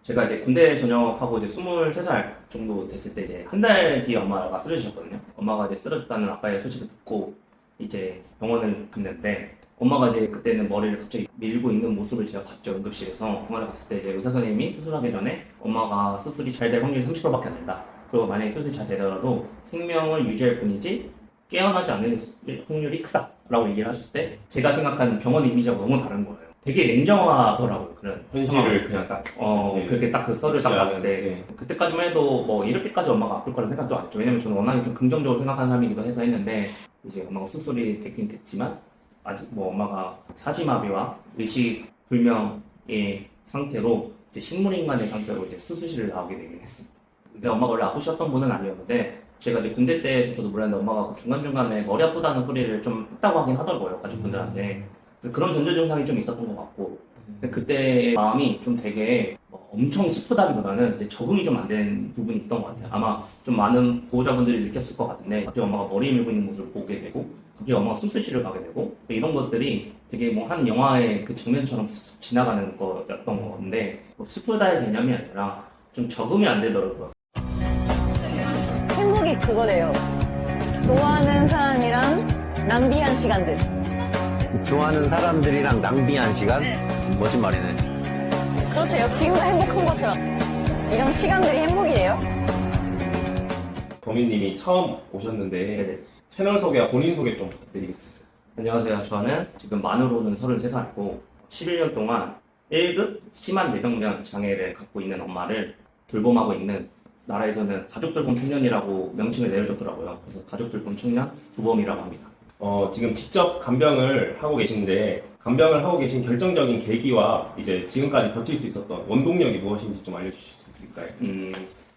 제가 이제 군대 전역하고 이제 23살 정도 됐을 때 이제 한 달 뒤에 엄마가 쓰러지셨거든요. 엄마가 이제 쓰러졌다는 아빠의 소식을 듣고 이제 병원을 갔는데 엄마가 이제 그때는 머리를 갑자기 밀고 있는 모습을 제가 봤죠, 응급실에서. 병원에 갔을 때 이제 의사 선생님이 수술하기 전에 엄마가 수술이 잘 될 확률이 30%밖에 안 된다. 그리고 만약에 수술이 잘 되더라도 생명을 유지할 뿐이지 깨어나지 않는 확률이 크다라고 얘기를 하셨을 때 제가 생각하는 병원 이미지가 너무 다른 거예요. 되게 냉정하더라고요, 그런 현실을 그냥 딱 그렇게 딱 그 썰을 딱 봤을 때 네. 그때까지만 해도 뭐 이렇게까지 엄마가 아플 거라 생각도 안 했죠. 왜냐면 저는 워낙에 좀 긍정적으로 생각하는 사람이기도 해서 했는데 이제 엄마가 수술이 됐긴 됐지만 아직 뭐 엄마가 사지마비와 의식 불명의 상태로 이제 식물인간의 상태로 이제 수술실을 나오게 되긴 했습니다. 근데 엄마가 원래 아프셨던 분은 아니었는데 제가 이제 군대 때 저도 몰랐는데 엄마가 그 중간중간에 머리 아프다는 소리를 좀 했다고 하긴 하더라고요, 가족분들한테. 그래서 그런 전조 증상이 좀 있었던 것 같고 근데 그때 마음이 좀 되게 엄청 슬프다기보다는 이제 적응이 좀 안 된 부분이 있던 것 같아요. 아마 좀 많은 보호자분들이 느꼈을 것 같은데 갑자기 엄마가 머리 밀고 있는 모습을 보게 되고 갑자기 엄마가 수술실을 가게 되고 이런 것들이 되게 뭐 한 영화의 그 장면처럼 슥슥 지나가는 거였던 건데 뭐 슬프다의 개념이 아니라 좀 적응이 안 되더라고요. 행복이 그거래요. 좋아하는 사람이랑 낭비한 시간들. 좋아하는 사람들이랑 낭비한 시간? 멋진 말이네. 그렇대요. 지금도 행복한 것처럼. 이런 시간들이 행복이에요. 범인님이 처음 오셨는데 네네. 채널 소개와 본인 소개 좀 부탁드리겠습니다. 안녕하세요. 저는 지금 만으로는 33살이고 11년 동안 1급 심한 뇌병변 장애를 갖고 있는 엄마를 돌봄하고 있는 나라에서는 가족돌봄 청년이라고 명칭을 내려줬더라고요. 그래서 가족돌봄 청년 조범이라고 합니다. 지금 직접 간병을 하고 계신데 간병을 하고 계신 결정적인 계기와 이제 지금까지 버틸 수 있었던 원동력이 무엇인지 좀 알려주실 수 있을까요?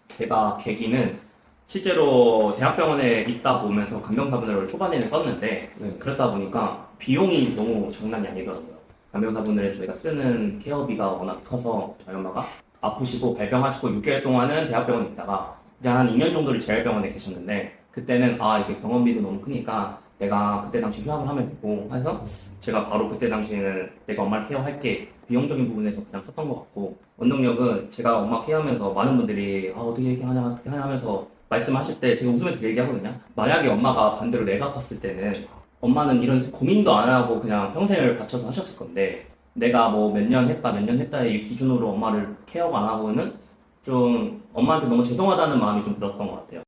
제가 계기는 실제로 대학병원에 있다 보면서 간병사분들을 초반에는 썼는데 네. 그렇다 보니까 비용이 너무 장난이 아니더라고요. 간병사분들의 저희가 쓰는 케어비가 워낙 커서 저희 엄마가 아프시고 발병하시고 6개월 동안은 대학병원에 있다가 이제 한 2년 정도를 재활병원에 계셨는데 그때는 이게 병원비도 너무 크니까 내가 그때 당시 휴학을 하면 되고 해서 제가 바로 그때 당시에는 내가 엄마를 케어할게 비용적인 부분에서 가장 컸던 것 같고 원동력은 제가 엄마 케어하면서 많은 분들이 어떻게 얘기하냐 어떻게 하냐 하면서 말씀하실 때 제가 웃으면서 얘기하거든요. 만약에 엄마가 반대로 내가 아팠을 때는 엄마는 이런 고민도 안 하고 그냥 평생을 바쳐서 하셨을 건데 내가 뭐 몇 년 했다 몇 년 했다의 기준으로 엄마를 케어가 안 하고는 좀 엄마한테 너무 죄송하다는 마음이 좀 들었던 것 같아요.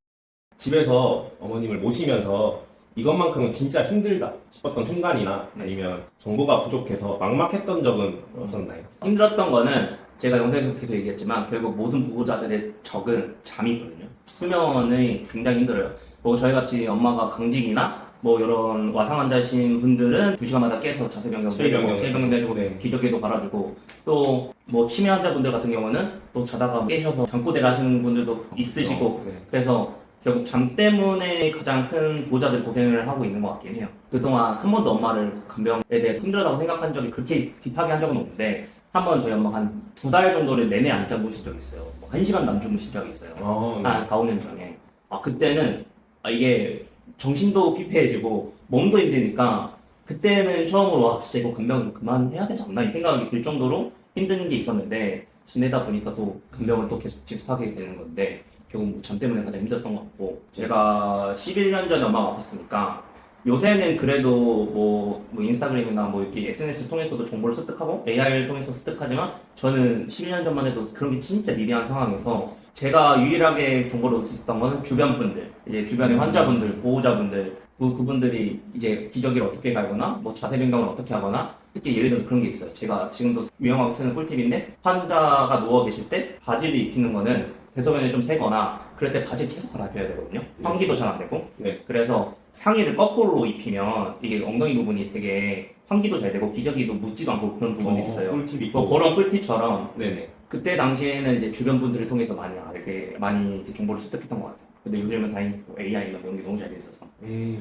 집에서 어머님을 모시면서 이것만큼은 진짜 힘들다 싶었던 순간이나 아니면 정보가 부족해서 막막했던 적은 없었나요? 힘들었던 거는 제가 영상에서 계속 얘기했지만 결국 모든 보호자들의 적은 잠이거든요. 수면이 굉장히 힘들어요. 뭐 저희같이 엄마가 강직이나 뭐 이런 와상 환자이신 분들은 2시간마다 깨서 자세 변경도 해주고 폐병도 해주고 네. 기저귀도 갈아주고 또 뭐 치매 환자분들 같은 경우는 또 자다가 깨셔서 잠꼬대를 하시는 분들도 있으시고 네. 그래서 결국 잠 때문에 가장 큰 보호자들 고생을 하고 있는 것 같긴 해요. 그동안 한 번도 엄마를 간병에 대해서 힘들다고 생각한 적이 그렇게 딥하게 한 적은 없는데 한 번 저희 엄마가 한 2달 정도를 내내 안 자보신 적이 있어요. 뭐 1시간도 안 주무신 적이 있어요. 네. 한 4, 5년 전에. 그때는 이게 정신도 피폐해지고 몸도 힘드니까 그때는 처음으로 와 진짜 이거 간병 그만해야 되지 않나 이 생각이 들 정도로 힘든 게 있었는데 지내다 보니까 또 간병을 또 계속 지속하게 되는 건데 결국 잠 때문에 가장 힘들었던 것 같고 제가 11년 전에 엄마가 아팠으니까 요새는 그래도 뭐 인스타그램이나 뭐 이렇게 SNS를 통해서도 정보를 습득하고 AI를 통해서 습득하지만 저는 11년 전만 해도 그런 게 진짜 미비한 상황에서 제가 유일하게 정보를 얻을 수 있었던 거는 주변 분들, 이제 주변의 환자분들, 보호자분들 그분들이 이제 기저귀를 어떻게 갈거나 뭐 자세 변경을 어떻게 하거나 특히 예를 들어서 그런 게 있어요. 제가 지금도 유용하게 쓰는 꿀팁인데 환자가 누워 계실 때 바지를 입히는 거는 배소변이 좀 세거나 그럴 때 바지를 계속 갈아입혀야 되거든요. 환기도 잘 안 되고. 네. 그래서 상의를 거꾸로 입히면 이게 엉덩이 부분이 되게 환기도 잘 되고 기저귀도 묻지도 않고 그런 부분들이 있어요. 꿀팁이 뭐 그런 꿀팁처럼 네네. 그때 당시에는 이제 주변 분들을 통해서 많이 이제 정보를 습득했던 것 같아요. 근데 요즘은 다행히 뭐 AI나 이런 게 너무 잘 돼 있어서.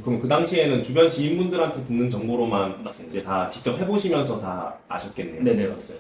그럼 그 당시에는 주변 지인분들한테 듣는 정보로만 맞습니다. 이제 다 직접 해보시면서 다 아셨겠네요. 네네 맞어요.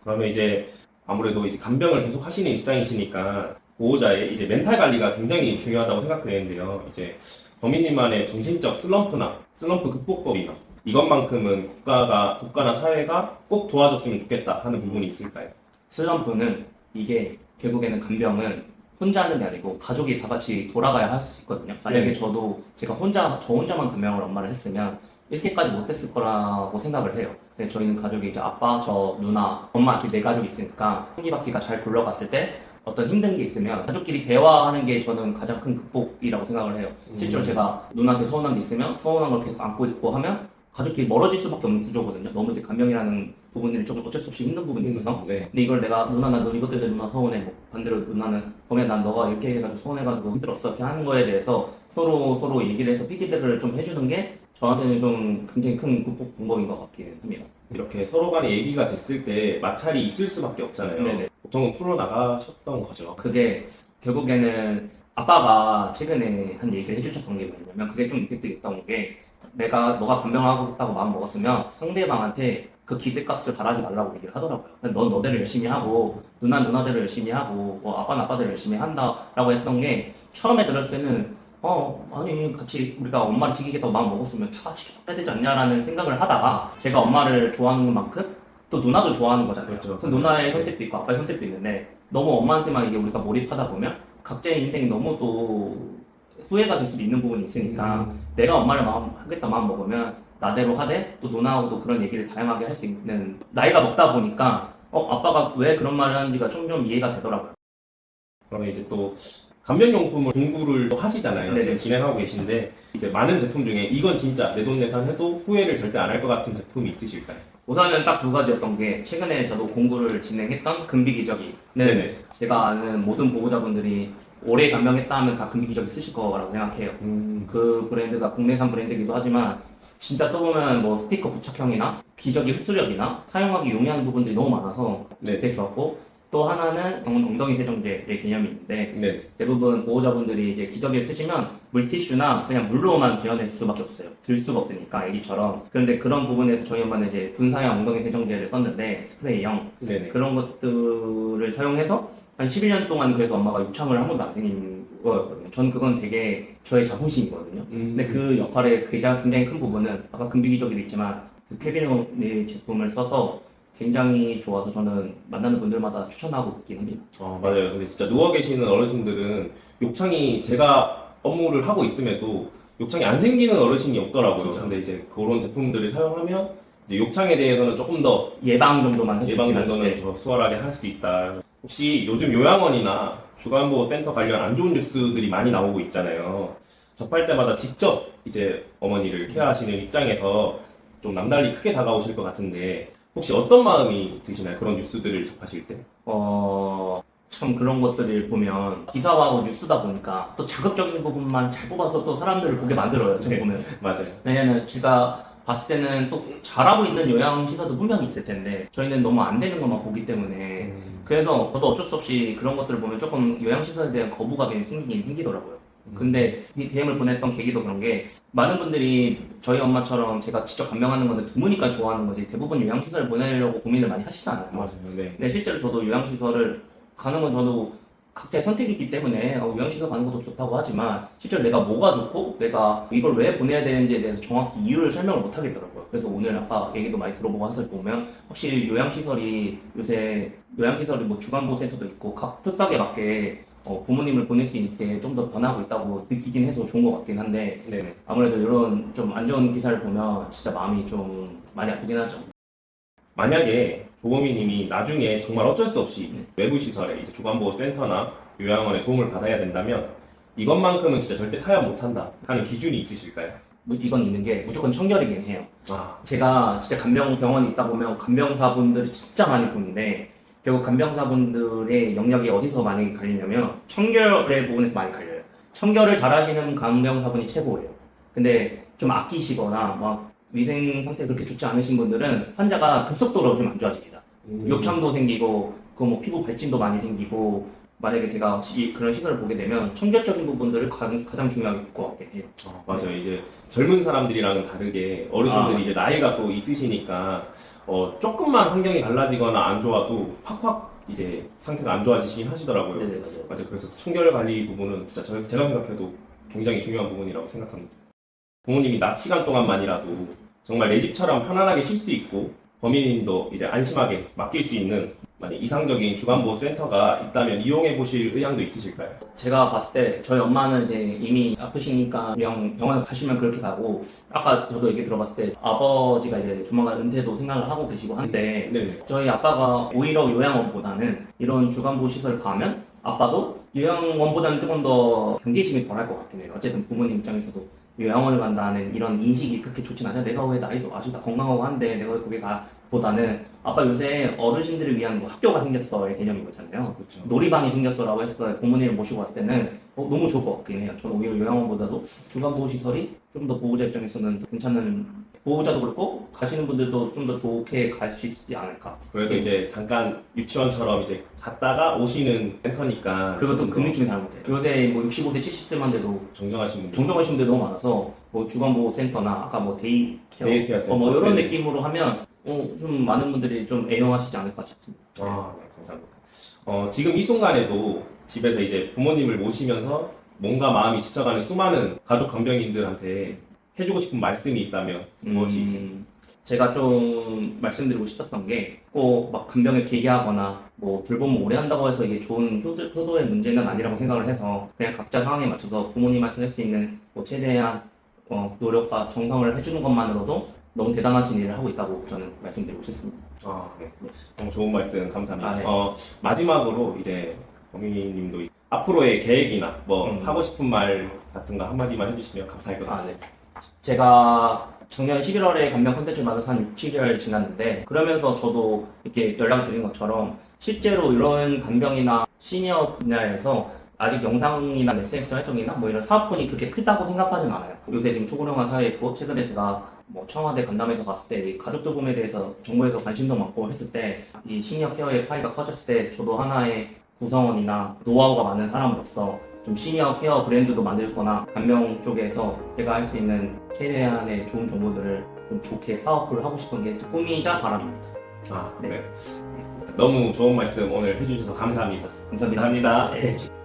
그러면 이제 아무래도 이제 간병을 계속 하시는 입장이시니까 보호자의 이제 멘탈 관리가 굉장히 중요하다고 생각되는데요. 이제 범인님만의 정신적 슬럼프 극복법이나 이것만큼은 국가나 사회가 꼭 도와줬으면 좋겠다 하는 부분이 있을까요? 슬럼프는 이게 결국에는 간병은 혼자 하는 게 아니고 가족이 다 같이 돌아가야 할 수 있거든요. 만약에 네. 저 혼자만 간병을 엄마를 했으면 이렇게까지 못했을 거라고 생각을 해요. 근데 저희는 가족이 이제 아빠, 저, 누나, 엄마 이렇게 네 가족이 있으니까 톱니바퀴가 잘 굴러갔을 때 어떤 힘든 게 있으면 가족끼리 대화하는 게 저는 가장 큰 극복이라고 생각을 해요. 실제로 제가 누나한테 서운한 게 있으면 서운한 걸 계속 안고 있고 하면 가족끼리 멀어질 수밖에 없는 구조거든요. 너무 이제 간병이라는 부분들이 조금 어쩔 수 없이 힘든 부분이 있어서. 네. 근데 이걸 내가 누나 나 너 이것 때문에 누나 서운해. 뭐 반대로 누나는 그러면 난 너가 이렇게 해가지고 서운해가지고 힘들었어. 이렇게 하는 거에 대해서 서로 얘기를 해서 피드백을 좀 해주는 게 저한테는 좀 굉장히 큰 극복 방법인 것 같긴 합니다. 이렇게 서로 간에 얘기가 됐을 때 마찰이 있을 수밖에 없잖아요. 네네. 보통은 풀어나가셨던 거죠. 그게 결국에는 아빠가 최근에 한 얘기를 해주셨던 게 뭐냐면 그게 좀 임팩트 있던 게 너가 간병하고 있다고 마음 먹었으면 상대방한테 그 기대값을 바라지 말라고 얘기를 하더라고요. 넌 너대로 열심히 하고 누나는 누나대로 열심히 하고 뭐 아빠는 아빠대로 열심히 한다라고 했던 게 처음에 들었을 때는 아니 같이 우리가 엄마를 지키겠다고 마음 먹었으면 다 같이 해야 되지 않냐라는 생각을 하다가 제가 엄마를 좋아하는 만큼 또 누나도 좋아하는 거잖아요. 그렇죠. 그 누나의 선택도 있고 아빠의 선택도 있는데 너무 엄마한테만 이게 우리가 몰입하다 보면 각자의 인생이 너무 또 후회가 될 수도 있는 부분이 있으니까 내가 엄마를 하겠다 마음 먹으면 나대로 하되 또 누나하고도 그런 얘기를 다양하게 할 수 있는 나이가 먹다 보니까 아빠가 왜 그런 말을 하는지가 좀 이해가 되더라고요. 그러면 이제 또 간편용품을 공부를 하시잖아요. 네네. 지금 진행하고 계신데 이제 많은 제품 중에 이건 진짜 내돈내산해도 후회를 절대 안 할 것 같은 제품이 있으실까요? 우선은 딱 두 가지였던 게 최근에 저도 공부를 진행했던 금비기저귀는 네네. 제가 아는 모든 보호자분들이 오래 간병했다 하면 다 금비기저귀 쓰실 거라고 생각해요. 그 브랜드가 국내산 브랜드이기도 하지만 진짜 써보면 뭐 스티커 부착형이나 기저귀 흡수력이나 사용하기 용이한 부분들이 너무 많아서 네. 되게 좋았고 또 하나는 엉덩이 세정제의 개념이 있는데 네. 대부분 보호자분들이 이제 기저귀를 쓰시면 물티슈나 그냥 물로만 개어낼 수밖에 없어요. 들 수가 없으니까 애기처럼. 그런데 그런 부분에서 저희 엄마는 이제 분사형 엉덩이 세정제를 썼는데 스프레이형 네네. 그런 것들을 사용해서 한 11년 동안 그래서 엄마가 욕창을 한 번도 안 생긴 거였거든요. 저는 그건 되게 저의 자부심이거든요. 근데 그 역할의 굉장히 큰 부분은 아까 금비기저귀도 있지만 그 케비노의 제품을 써서 굉장히 좋아서 저는 만나는 분들마다 추천하고 있긴 합니다. 맞아요. 근데 진짜 누워 계시는 어르신들은 욕창이 제가 업무를 하고 있음에도 욕창이 안 생기는 어르신이 없더라고요. 진짜. 근데 이제 그런 제품들을 사용하면 이제 욕창에 대해서는 조금 더 예방 정도만 할수 예방 있긴 정도는 한데 더 수월하게 할 수 있다. 혹시 요즘 요양원이나 주간보호센터 관련 안 좋은 뉴스들이 많이 나오고 있잖아요. 접할 때마다 직접 이제 어머니를 케어하시는 입장에서 좀 남달리 크게 다가오실 것 같은데 혹시 어떤 마음이 드시나요? 그런 뉴스들을 접하실 때? 참 그런 것들을 보면 기사하고 뉴스다 보니까 또 자극적인 부분만 잘 뽑아서 또 사람들을 보게 만들어요. 제가 보면. 맞아요. 왜냐면 제가 봤을 때는 또 잘하고 있는 요양시설도 분명히 있을 텐데 저희는 너무 안 되는 것만 보기 때문에 그래서 저도 어쩔 수 없이 그런 것들을 보면 조금 요양시설에 대한 거부감이 생기긴 생기더라고요. 근데 이 DM을 보냈던 계기도 그런 게 많은 분들이 저희 엄마처럼 제가 직접 간병하는 건데 드무니까 좋아하는 거지 대부분 요양시설 보내려고 고민을 많이 하시잖아요. 맞아요. 네. 근데 실제로 저도 요양시설을 가는 건 저도 각자의 선택이기 때문에 요양시설 가는 것도 좋다고 하지만 실제로 내가 뭐가 좋고 내가 이걸 왜 보내야 되는지에 대해서 정확히 이유를 설명을 못 하겠더라고요. 그래서 오늘 아까 얘기도 많이 들어보고 했을 때 보면 확실히 요양시설이 요새 요양시설이 뭐 주간보호센터도 있고 각 특성에 맞게 부모님을 보낼 수 있게 좀 더 변하고 있다고 느끼긴 해서 좋은 것 같긴 한데 네네. 아무래도 이런 좀 안 좋은 기사를 보면 진짜 마음이 좀 많이 아프긴 하죠. 만약에 조범이님이 나중에 정말 어쩔 수 없이 외부 시설에 이제 주간보호센터나 요양원의 도움을 받아야 된다면 이것만큼은 진짜 절대 타협 못한다 하는 기준이 있으실까요? 이건 있는 게 무조건 청결이긴 해요. 아, 제가 진짜 간병병원에 있다 보면 간병사분들이 진짜 많이 보는데 결국 간병사분들의 영역이 어디서 많이 갈리냐면 청결의 부분에서 많이 갈려요. 청결을 잘 하시는 간병사분이 최고예요. 근데 좀 아끼시거나 막 위생 상태 그렇게 좋지 않으신 분들은 환자가 급속도로 좀 안 좋아집니다. 욕창도 생기고 그 뭐 피부 발진도 많이 생기고 만약에 제가 그런 시설을 보게 되면 청결적인 부분들을 가장 중요하게 볼 것 같긴 해요. 맞아요. 이제 젊은 사람들이랑은 다르게 어르신들이 이제 나이가 또 있으시니까 조금만 환경이 달라지거나 안 좋아도 확확 이제 상태가 안 좋아지시긴 하시더라고요. 네네, 맞아요. 맞아요. 그래서 청결 관리 부분은 진짜 제가 생각해도 굉장히 중요한 부분이라고 생각합니다. 부모님이 낮 시간 동안만이라도 정말 내 집처럼 편안하게 쉴 수 있고 범인님도 이제 안심하게 맡길 수 있는 만약 이상적인 주간보호 센터가 있다면 이용해 보실 의향도 있으실까요? 제가 봤을 때 저희 엄마는 이제 이미 아프시니까 그냥 병원에 가시면 그렇게 가고, 아까 저도 얘기 들어봤을 때 아버지가 이제 조만간 은퇴도 생각을 하고 계시고 한데, 네네. 저희 아빠가 오히려 요양원보다는 이런 주간보호 시설 가면 아빠도 요양원보다는 조금 더 경계심이 덜할 것 같긴 해요. 어쨌든 부모님 입장에서도 요양원을 간다는 이런 인식이 그렇게 좋진 않아요. 내가 왜 나이도 아주 다 건강하고 한데 내가 왜 거기 가? 보다는 아빠 요새 어르신들을 위한 뭐 학교가 생겼어의 개념인 거잖아요. 그렇죠. 놀이방이 생겼어라고 했을 때 부모님을 모시고 왔을 때는 너무 좋을 것 같긴 해요. 저는 오히려 요양원보다도 주간보호시설이 좀 더 보호자 입장에서는 괜찮은, 보호자도 그렇고 가시는 분들도 좀 더 좋게 갈 수 있지 않을까. 그래도 이제 잠깐 유치원처럼 이제 갔다가 오시는 센터니까 그것도 그 느낌이 다른 것 같아요. 요새 뭐 65세, 70세만 돼도 정정하신 분들 정정하신 분들 너무 많아서 뭐 주간보호센터나 아까 뭐 데이케어, 데이케어 센터. 뭐 이런 네. 느낌으로 하면 좀 많은 분들이 좀 애용하시지 않을까 싶습니다. 아, 네, 감사합니다. 지금 이 순간에도 집에서 이제 부모님을 모시면서 몸과 마음이 지쳐가는 수많은 가족 간병인들한테 해주고 싶은 말씀이 있다면 무엇이 있습니까? 제가 좀 말씀드리고 싶었던 게 꼭 막 간병을 길게하거나 뭐 돌봄을 오래 한다고 해서 이게 좋은 효도의 문제는 아니라고 생각을 해서 그냥 각자 상황에 맞춰서 부모님한테 할 수 있는 뭐 최대한 노력과 정성을 해주는 것만으로도 너무 대단하신 일을 하고 있다고 저는 말씀드리고 싶습니다. 아, 네. 너무 좋은 말씀 감사합니다. 아, 네. 마지막으로 이제 범인님도 앞으로의 계획이나 뭐 하고 싶은 말 같은 거 한마디만 해주시면 감사할 것 같습니다. 네. 제가 작년 11월에 간병 콘텐츠를 받아서 한 6, 7개월 지났는데, 그러면서 저도 이렇게 연락드린 것처럼 실제로 이런 간병이나 시니어 분야에서 아직 영상이나 SNS 활동이나 뭐 이런 사업군이 그렇게 크다고 생각하진 않아요. 요새 지금 초고령화 사회에 있고, 최근에 제가 뭐 청와대 간담회도 갔을 때 이 가족 돌봄에 대해서 정부에서 관심도 많고 했을 때 이 시니어 케어의 파이가 커졌을 때 저도 하나의 구성원이나 노하우가 많은 사람으로서 좀 시니어 케어 브랜드도 만들거나 간병 쪽에서 제가 할 수 있는 최대한의 좋은 정보들을 좀 좋게 사업을 하고 싶은 게 꿈이자 바람입니다. 아, 네. 너무 좋은 말씀 오늘 해주셔서 감사합니다. 감사합니다. 감사합니다. 네.